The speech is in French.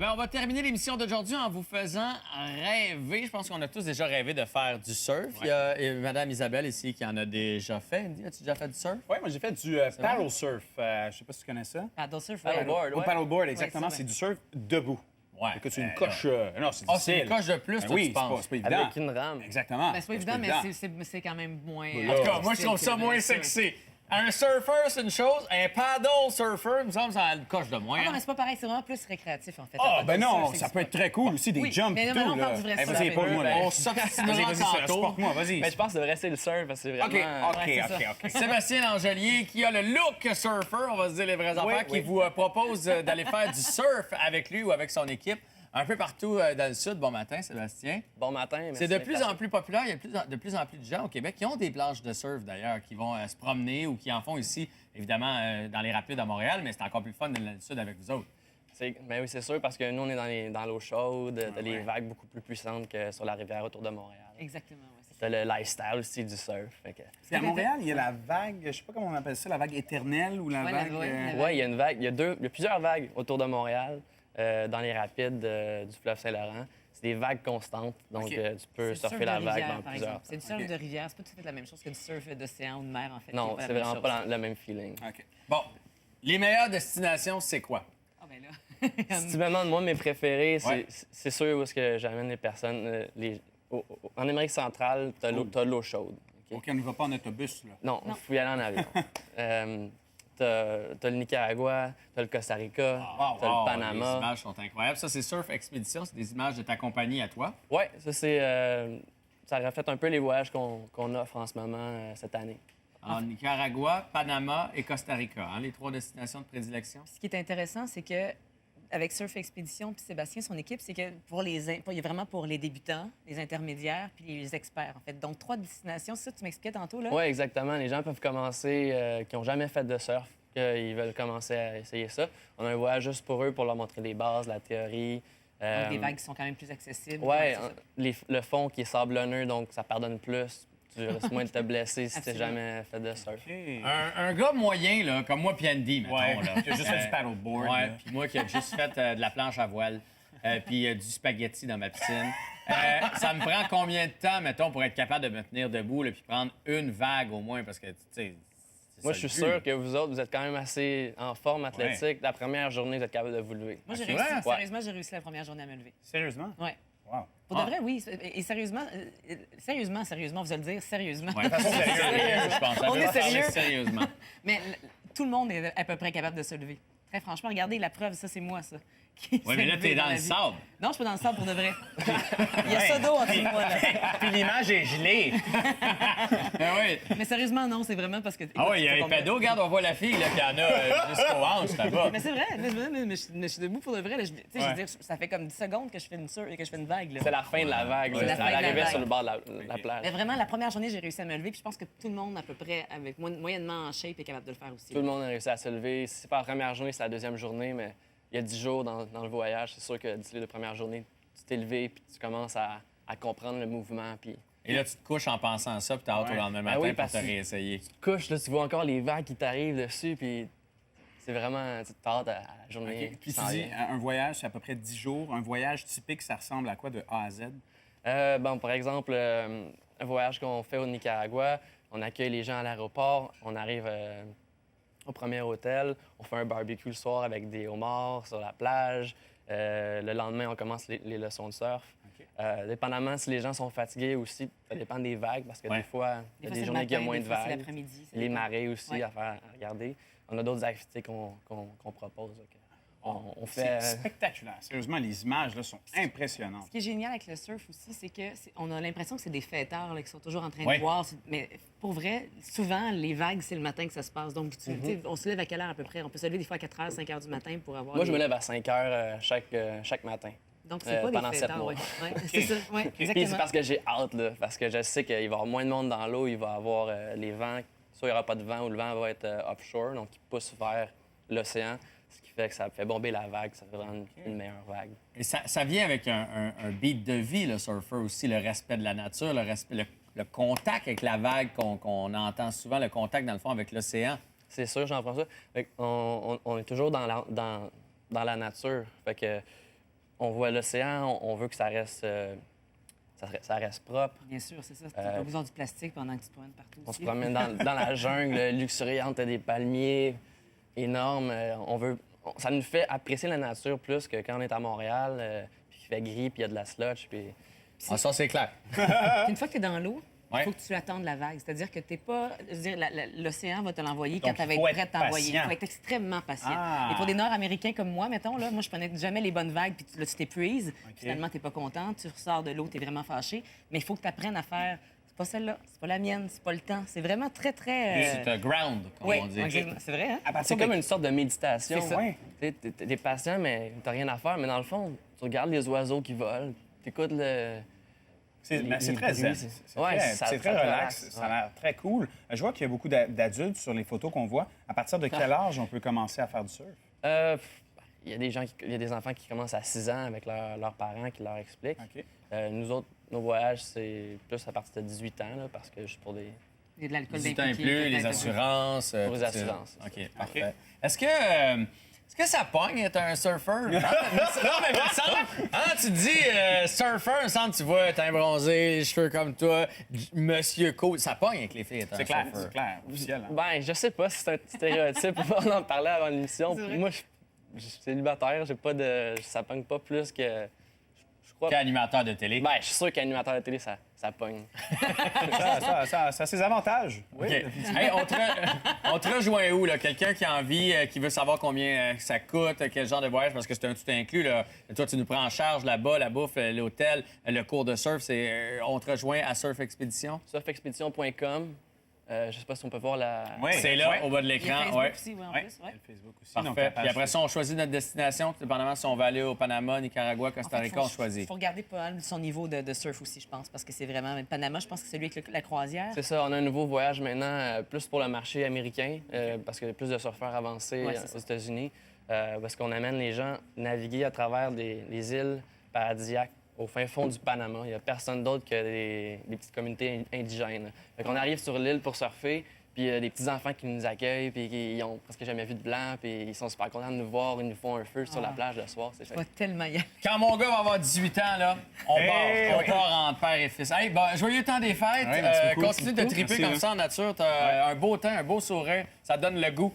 Ben, on va terminer l'émission d'aujourd'hui en vous faisant rêver. Je pense qu'on a tous déjà rêvé de faire du surf. Il y a Mme Isabelle ici qui en a déjà fait. Andy, as-tu déjà fait du surf? Oui, moi j'ai fait du paddle surf. Je sais pas si tu connais ça. Paddle surf, Paddleboard, Au ouais. paddleboard, exactement. Ouais, C'est du surf debout. Ouais. Écoute, c'est une Ben, coche. Non, c'est Ah, difficile. c'est une coche de plus, Ben toi, oui, tu penses? c'est pas évident. Avec une rame. Exactement. Ben, c'est pas évident, mais c'est quand même moins. En tout cas, moi, je trouve ça moins sexy. Un surfer, c'est une chose. Un paddle surfer, il me semble que ça a une coche de moins. Ah non, hein. mais c'est pas pareil, c'est vraiment plus récréatif, en fait. Ah, Le ben paddle non, surf, ça c'est peut être très cool aussi, des Oui, jumps mais et non, tout. mais on là. parle du vrai Eh, surf, vas-y, pas moi, là. On s'obstinera Vas-y, tantôt. sport-moi, vas-y. Mais je pense que ça devrait rester le surf parce que c'est vraiment... OK, Ouais, c'est OK. Sébastien Langelier, qui a le look surfer, on va se dire les vraies affaires, qui oui. vous propose d'aller faire du surf avec lui ou avec son équipe un peu partout dans le sud. Bon matin, Sébastien. Bon matin, merci. C'est de plus en plus populaire. Il y a de plus en plus de gens au Québec qui ont des planches de surf, d'ailleurs, qui vont se promener ou qui en font ici, évidemment, dans les rapides à Montréal, mais c'est encore plus fun dans le sud avec vous autres. Ben oui, c'est sûr, parce que nous, on est dans l'eau chaude, t'as les vagues beaucoup plus puissantes que sur la rivière autour de Montréal. Exactement, oui. T'as le lifestyle aussi du surf. Fait que... Puis à Montréal, il y a la vague, je sais pas comment on appelle ça, la vague éternelle ou la Ouais, vague. Ouais, il y a une vague, il y a plusieurs vagues autour de Montréal, dans les rapides du fleuve Saint-Laurent. C'est des vagues constantes, donc OK. Tu peux C'est du surfer surf la de vague rivière, dans par plusieurs exemple. C'est du surf de rivière, c'est pas tout à fait la même chose que du surf d'océan ou de mer, en fait. Non, pas la c'est même vraiment chose. pas le même feeling. OK. Bon, les meilleures destinations, c'est quoi? Ah, ben là. Si tu me demandes, moi, mes préférés, Ouais. c'est sûr où est-ce que j'amène les personnes. En Amérique centrale, t'as de l'eau chaude. OK? OK, on ne va pas en autobus, là. Non, il faut y aller en avion. T'as le Nicaragua, t'as le Costa Rica, t'as le Les Panama. images sont incroyables. Ça, c'est Surf Expedition. C'est des images de ta compagnie à toi. Oui, ça, ça reflète un peu les voyages qu'on offre en ce moment cette année. En Nicaragua, Panama et Costa Rica, hein, les trois destinations de prédilection. Ce qui est intéressant, c'est que avec Surf Expedition puis Sébastien, son équipe, c'est que il y a vraiment pour les débutants, les intermédiaires puis les experts, en fait. Donc, 3 destinations, c'est ça que tu m'expliquais tantôt, là? Oui, exactement. Les gens peuvent commencer, qui n'ont jamais fait de surf, qu'ils veulent commencer à essayer ça. On a un voyage juste pour eux, pour leur montrer les bases, la théorie. Donc, des vagues qui sont quand même plus accessibles. Oui, Ouais, c'est ça. le fond qui est sablonneux, donc ça pardonne plus. Tu risques moins de te blesser si tu n'as Absolument. jamais fait de surf. Un gars moyen, là, comme moi puis Andy, mettons. Ouais, là, qui a juste fait du paddleboard, Ouais, là. puis moi qui a juste fait de la planche à voile, puis du spaghetti dans ma piscine. Ça me prend combien de temps, mettons, pour être capable de me tenir debout, là, puis prendre une vague au moins, parce que, tu sais... c'est Moi, ça je le suis but. sûr que vous autres, vous êtes quand même assez en forme athlétique. La première journée, vous êtes capable de vous lever. Moi, j'ai c'est réussi, vrai? sérieusement, j'ai réussi la première journée à me lever. Sérieusement? Oui. Wow. Pour de vrai, oui. Et sérieusement, sérieusement, vous allez le dire, sérieusement. Ouais, façon sérieuse, je pense. On est devrait parler sérieux? Sérieusement. Mais tout le monde est à peu près capable de se lever. Très franchement, regardez la preuve, ça, c'est moi, ça. Oui, mais là, t'es dans le vie. sable. Non, je suis pas dans le sable pour de vrai. Il y a ça d'eau en dessous de moi, là. Puis l'image est gelée. Ben oui. Mais sérieusement, non, c'est vraiment parce que. Ah oui, il y a un pédo. Regarde, on voit la fille là, qui en a jusqu'aux hanches là-bas. Mais c'est vrai, mais je suis debout pour de vrai. Là. Tu sais, je veux dire, ça fait comme 10 secondes que je fais une vague. Là. C'est la fin de la vague. C'est la fin de la l'arrivée vague. sur le bord de la plage. Mais vraiment, la première journée, j'ai réussi à me lever. Puis je pense que tout le monde, à peu près, avec moyennement en shape, est capable de le faire aussi. Tout le monde a réussi à se lever. Si c'est pas la première journée, c'est la deuxième journée, mais il y a 10 jours dans le voyage. C'est sûr que d'ici les 2 premières journées, tu t'es levé puis tu commences à comprendre le mouvement. Puis Et là, tu te couches en pensant à ça, puis t'as hâte au lendemain matin oui, pour parce te que- réessayer. tu te couches, là, tu vois encore les vagues qui t'arrivent dessus, puis c'est vraiment... Tu t'as hâte à la journée OK. qui Puis tu s'en dis, vient. un voyage, c'est à peu près 10 jours. Un voyage typique, ça ressemble à quoi de A à Z? Bon, par exemple, un voyage qu'on fait au Nicaragua, on accueille les gens à l'aéroport, on arrive au premier hôtel, on fait un barbecue le soir avec des homards sur la plage. Le lendemain, on commence les leçons de surf. Dépendamment si les gens sont fatigués aussi, ça dépend des vagues, parce que Ouais. des fois, il y a fois, des c'est journées le qu'il y a matin, moins des de fois, c'est vagues. l'après-midi, ça Les dépend. marées aussi Ouais. à faire à regarder. On a d'autres activités qu'on propose. donc, on C'est fait... spectaculaire. Sérieusement, les images là, sont impressionnantes. Ce qui est génial avec le surf aussi, c'est que on a l'impression que c'est des fêtards là, qui sont toujours en train Ouais. de boire. Mais pour vrai, souvent, les vagues, c'est le matin que ça se passe. Donc, tu sais, on se lève à quelle heure à peu près? On peut se lever des fois à 4 h, 5 h du matin pour avoir. Moi, je me les- lève à 5 heures chaque matin. Donc, c'est pas pendant des 7 fêtards, mois. oui. C'est ça, oui, Puis c'est exactement. parce que j'ai hâte, là, parce que je sais qu'il va y avoir moins de monde dans l'eau, il va y avoir les vents, soit il n'y aura pas de vent ou le vent va être offshore, donc il pousse vers l'océan, ce qui fait que ça fait bomber la vague, ça fait vraiment une meilleure vague. Et ça vient avec un beat de vie, le surfer aussi, le respect de la nature, le contact avec la vague qu'on entend souvent, le contact, dans le fond, avec l'océan. C'est sûr, Jean-François. Fait qu'on- on est toujours dans la nature. Fait que on voit l'océan, on veut que ça reste, ça reste propre. Bien sûr, c'est ça. Tu n'as pas besoin du plastique pendant que tu te promènes partout. On se aussi. promène dans la jungle luxuriante, t'as des palmiers énormes. Ça nous fait apprécier la nature plus que quand on est à Montréal, puis qu'il fait gris, puis il y a de la sludge. Puis... Ah, ça, c'est clair. Puis une fois que tu es dans l'eau, il Ouais. faut que tu attendes la vague. C'est-à-dire que t'es pas. Je veux dire, l'océan va te l'envoyer quand Donc, tu vas il faut être être prête à t'envoyer. Il patient. faut être extrêmement patient. Ah. Et pour des Nord-Américains comme moi, mettons, là, moi, je prenais jamais les bonnes vagues, puis là, tu t'épuises. Finalement, tu n'es pas content, tu ressors de l'eau, tu es vraiment fâché. Mais il faut que tu apprennes à faire. C'est pas celle-là, c'est pas la mienne, c'est pas le temps. C'est vraiment très, très. C'est un ground, comme Oui, on dit. c'est vrai, hein? À partir C'est de comme une sorte de méditation. C'est ça. Ouais. T'es patient, mais t'as rien à faire. Mais dans le fond, tu regardes les oiseaux qui volent, t'écoutes le... C'est les très zen. bruits, C'est ouais, très, ça- c'est ça très te relax. relaxe, Ça a l'air très cool. Je vois qu'il y a beaucoup d'adultes sur les photos qu'on voit. À partir de quel âge on peut commencer à faire du surf? Il y a des gens il y a des enfants qui commencent à 6 ans avec leurs parents qui leur expliquent. OK. Nous autres, nos voyages, c'est plus à partir de 18 ans, là, parce que juste pour des... Il y a de l'alcool 18 ans et d'impliqué, plus, les peut-être. assurances. Pour les tout ça. assurances. OK, parfait. Est-ce que ça pogne être un surfeur? non, mais me semble, tu te dis surfeur, me semble, tu vois, teint bronzé, les cheveux comme toi, monsieur cool. Ça pogne avec les filles, être un C'est clair, surfeur. c'est clair. Officiel. hein? Ben, je sais pas si c'est un stéréotype. On en parlait avant l'émission. C'est vrai. Moi, je suis célibataire, j'ai pas de... Ça pogne pas plus que... Je crois... Qu'animateur de télé. Ben, je suis sûr qu'animateur de télé, ça pogne. Ça a ses avantages. Oui. OK. Hey, on te rejoint où, là? Quelqu'un qui a envie, qui veut savoir combien ça coûte, quel genre de voyage, parce que c'est un tout inclus, là. Toi, tu nous prends en charge là-bas, la bouffe, l'hôtel, le cours de surf. On te rejoint à Surf Expédition. Surfexpédition.com. Je sais pas si on peut voir la... Oui. C'est là, Ouais. au bas de Il y a l'écran. Facebook Ouais. aussi, oui, en Ouais. plus. Ouais. Le Facebook aussi. donc, la Parfait. page Puis après ça, on choisit notre destination, tout dépendamment si on va aller au Panama, Nicaragua, Costa En fait, Rica, on choisit. Il faut regarder pas mal son niveau de surf aussi, je pense, parce que c'est vraiment. Panama, je pense que c'est celui avec la croisière. C'est ça, on a un nouveau voyage maintenant, plus pour le marché américain, parce qu'il y a plus de surfeurs avancés Ouais, c'est aux États-Unis, parce qu'on amène les gens naviguer à travers les îles paradisiaques au fin fond du Panama. Il n'y a personne d'autre que des petites communautés indigènes. Fait qu'on arrive sur l'île pour surfer, puis il y a des petits-enfants qui nous accueillent, puis qui ont presque jamais vu de blanc, puis ils sont super contents de nous voir, ils nous font un feu sur la plage le soir. C'est Je vais fait. tellement y aller. Quand mon gars va avoir 18 ans, là, on part en père et fils. Hey, joyeux temps des fêtes. Ouais, merci beaucoup. Continue de Merci triper beaucoup. comme ça en nature. T'as un beau temps, un beau sourire. Ça donne le goût.